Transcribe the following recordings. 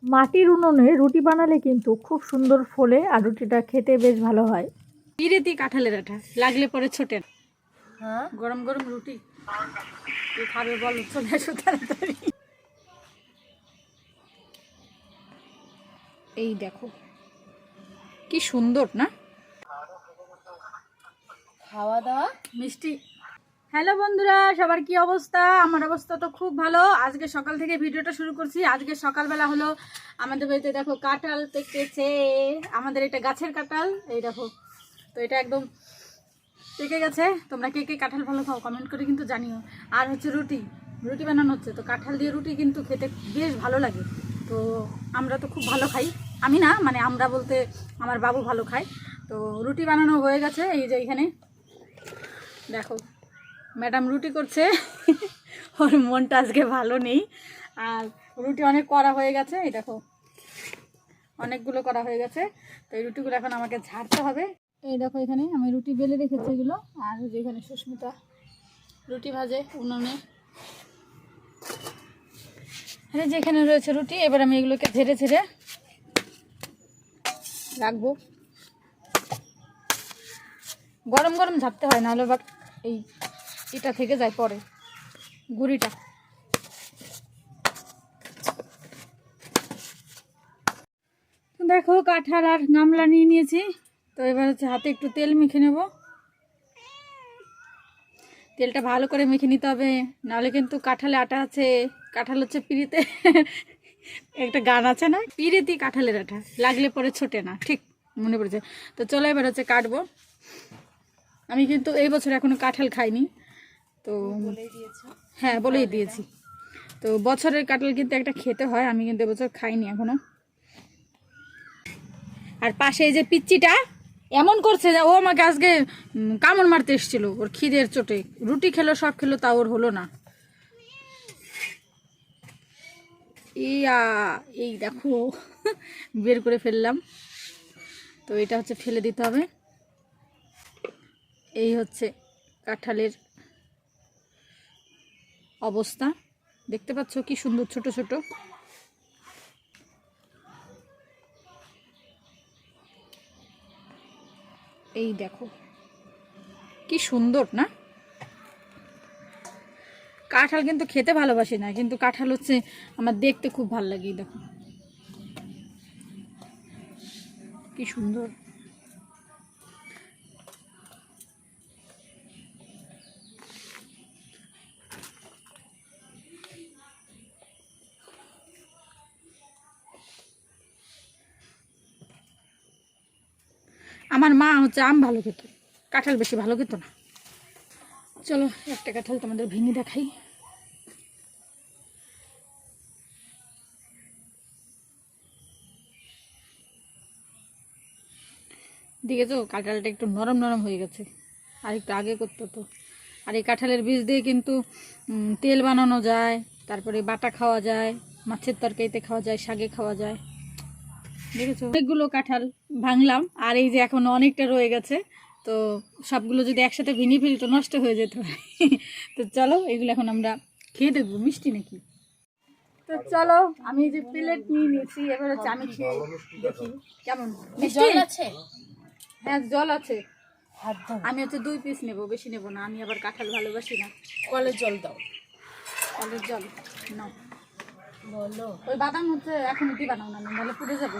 মাটির উনুনে রুটি বানালে কিন্তু খুব সুন্দর ফোলে আর রুটিটা খেতে বেশ ভালো হয়। পিরেতি কাঁঠালের আঠা লাগলে পরে ছোটে না। হ্যাঁ, গরম গরম রুটি তুই খাবে বল, চলে আসো তাড়াতাড়ি। এই দেখো কি সুন্দর না খাওয়া দাওয়া মিষ্টি। হ্যালো বন্ধুরা, সবার কি অবস্থা? আমার অবস্থা তো খুব ভালো। আজকে সকাল থেকে ভিডিওটা শুরু করছি। আজকে সকালবেলা হলো আমাদের বাড়িতে দেখো কাঁঠাল পেকেছে। আমাদের এটা গাছের কাঁঠাল, এই দেখো। তো এটা একদম পেকে গেছে। তোমরা কে কে কাঁঠাল ভালো খাও কমেন্ট করে কিন্তু জানিও। আর হচ্ছে রুটি রুটি বানানো হচ্ছে। তো কাঁঠাল দিয়ে রুটি কিন্তু খেতে বেশ ভালো লাগে। তো আমরা তো খুব ভালো খাই, আমি না মানে আমরা বলতে আমার বাবু ভালো খায়। তো রুটি বানানো হয়ে গেছে। এই যে এখানে দেখো ম্যাডাম রুটি করছে। ওর মনটা আজকে ভালো নেই। আর রুটি অনেক করা হয়ে গেছে, এই দেখো অনেকগুলো করা হয়ে গেছে। তো এই রুটিগুলো এখন আমাকে ঝাড়তে হবে। এই দেখো এখানে আমি রুটি বেলে রেখেছি এগুলো। আর যেখানে সুস্মিতা রুটি ভাজে উনুনে, যেখানে রয়েছে রুটি। এবার আমি এগুলোকে ঝেড়ে ঝেড়ে রাখবো। গরম গরম ঝাড়তে হয়, নাহলে বা এই এটা থেকে যায় পরে গুঁড়িটা। দেখো কাঁঠাল আর গামলা নিয়ে নিয়েছি। তো এবার হচ্ছে হাতে একটু তেল মেখে নেব। তেলটা ভালো করে মেখে নিতে হবে, নাহলে কিন্তু কাঁঠালে আটা আছে। কাঁঠাল হচ্ছে পিড়িতে একটা গান আছে না, পিড়িতি কাঁঠালের আঠা লাগলে পরে ছোটে না, ঠিক মনে পড়েছে। তো চলো এবার হচ্ছে কাটবো। আমি কিন্তু এই বছর এখনো কাঁঠাল খাইনি। তো হ্যাঁ বলেই দিয়েছি। তো বছরের কাঁঠাল কিন্তু একটা খেতে হয়, আমি কিন্তু এবছর খাইনি এখনো। আর পাশে এই যে পিচ্চিটা এমন করছে যে ও আমাকে আজকে কামড় মারতে এসেছিল ওর খিদের চোটে। রুটি খেলো সব খেলো, তা ওর হলো না। ইয়া এই দেখো বের করে ফেললাম। তো এটা হচ্ছে ফেলে দিতে হবে। এই হচ্ছে কাঁঠালের অবস্থা, দেখতে পাচ্ছ কি সুন্দর ছোট ছোট। এই দেখো কি সুন্দর না। কাঁঠাল কিন্তু খেতে ভালোবাসি না, কিন্তু কাঁঠাল হচ্ছে আমার দেখতে খুব ভালো লাগে। দেখো কি সুন্দর। আমার মা হচ্ছে আম ভালো খেত, কাঁঠাল বেশি ভালো খেত না। চলো একটা কাঁঠাল তোমাদের ভেঙে দেখাই। দেখেছো কাঁঠালটা একটু নরম নরম হয়ে গেছে, আর একটু আগে করতে হতো। আর এই কাঁঠালের বীজ দিয়ে কিন্তু তেল বানানো যায়, তারপরে বাটা খাওয়া যায়, মাছের তরকারিতে খাওয়া যায়, শাকে খাওয়া যায়। দেখেছো অনেকগুলো কাঁঠাল ভাঙলাম, আর এই যে এখন অনেকটা রয়ে গেছে। তো সবগুলো যদি একসাথে ভেঙে ফেলি তো নষ্ট হয়ে যেতে হয়। তো চলো এগুলো এখন আমরা খেয়ে দেখবো মিষ্টি নাকি। তো চলো আমি যে প্লেট নিয়ে নিয়েছি, এবার হচ্ছে আমি খেয়ে দেখি কেমন মিষ্টি আছে। হ্যাঁ জল আছে। হাত দাও, আমি হচ্ছে 2 পিস নেব, বেশি নেব না। আমি আবার কাঁঠাল ভালোবাসি না। কলের জল দাও। কলের জল নাও। বলো ওই বাদাম হচ্ছে এখন উঠি বানাও না, নাহলে পুড়ে যাবে।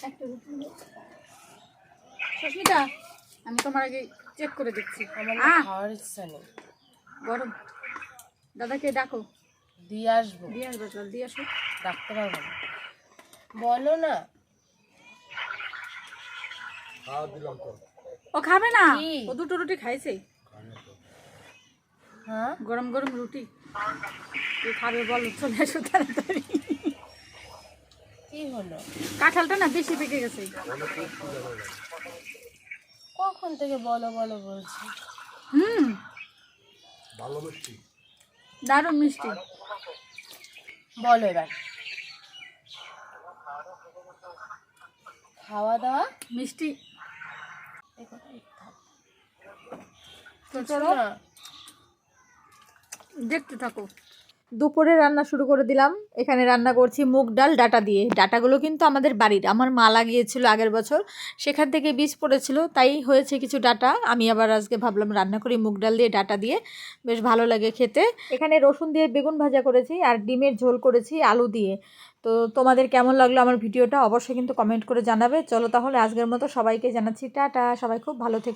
একটা রুটি দাও। সুস্মিতা আমি তোমার আগে চেক করে দিচ্ছি। আমার খাওয়ার ইচ্ছা নেই। গরম। দাদাকে ডাকো, দিয়ে আসবো। দিয়ে আসবে, জল দিয়ে আসো। ডাকতে পারবো না। বলো না। ও খাবে না, কি? ও 2টো রুটি খাইছে। হ্যাঁ, গরম গরম রুটি তুই খাবে বল, চলে আসো তাড়াতাড়ি। কি হলো? কাঁঠালটা না বেশি পেকে গেছে। কখন থেকে বলো বলো বলছি। ভালো মিষ্টি, দারুণ মিষ্টি। বলো এবার। খাওয়া দাওয়া মিষ্টি। তো চলো না, দেখতে থাকো। দুপুরে রান্না শুরু করে দিলাম। এখানে রান্না করছি মুগ ডাল ডাটা দিয়ে। ডাটাগুলো কিন্তু আমাদের বাড়ির, আমার মা লাগিয়েছিল আগের বছর, সেখান থেকে বীজ পড়েছিল, তাই হয়েছে কিছু ডাটা। আমি আবার আজকে ভাবলাম রান্না করি মুগ ডাল দিয়ে ডাটা দিয়ে, বেশ ভালো লাগে খেতে। এখানে রসুন দিয়ে বেগুন ভাজা করেছি আর ডিমের ঝোল করেছি আলু দিয়ে। তো তোমাদের কেমন লাগলো আমার ভিডিওটা অবশ্যই কিন্তু কমেন্ট করে জানাবে। চলো তাহলে আজকের মতো সবাইকে জানাচ্ছি টাটা, সবাই খুব ভালো থেকো।